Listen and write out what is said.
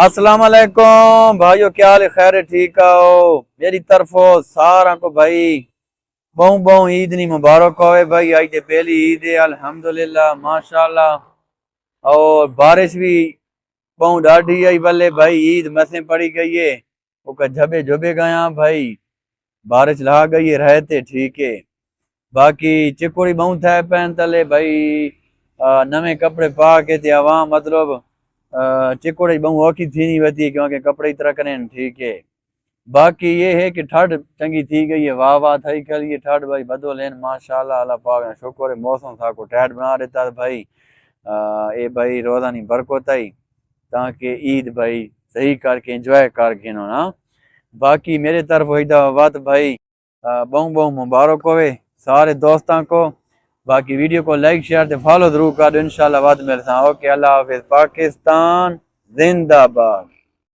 السلام علیکم بھائیو، کیا حال ہے؟ خیر ہے؟ ٹھیک ہو؟ میری طرف سارا کو بھائی بہوں بہوں عید نی مبارک ہوئے بھائی۔ آج تے پہلی عید ہے الحمدللہ ماشاءاللہ، اور بارش بھی بہوں ڈاڈھی آئی بلے بھائی، عید مسیں پڑی گئی ہے، وہ کا جھبے جھبے گیا بھائی، بارش لا گئی ہے رہتے ٹھیک ہے۔ باقی چکوڑی بہوں تھے پہن تلے بھائی، نویں کپڑے پا کے تے عوام مطلب چکوڑی بہوں اوکھی تھی نہیں ہوتی کیونکہ کپڑے اس طرح کریں ٹھیک ہے۔ باقی یہ ہے کہ ٹھڈ چنگی تھی گئی ہے، واہ واہ تھئی کھلی ہے ٹھڈ بھائی، بدو لین ماشاءاللہ، اللہ پاک نے شکر ہے موسم تھا کو ٹھڈ بنا دیتا ہے بھائی۔ اے بھائی روزانی برکت آئی تاکہ عید بھائی صحیح کر کے انجوائے کر کے نا۔ باقی میرے طرف ہوئی بات بھائی، بہوں بہوں مبارک ہوئے سارے دوستاں کو۔ باقی ویڈیو کو لائک شیئر تے فالو ضرور کر دو، انشاءاللہ بعد میں ملتے ہیں۔ اوکے، اللہ حافظ، پاکستان زندہ باد۔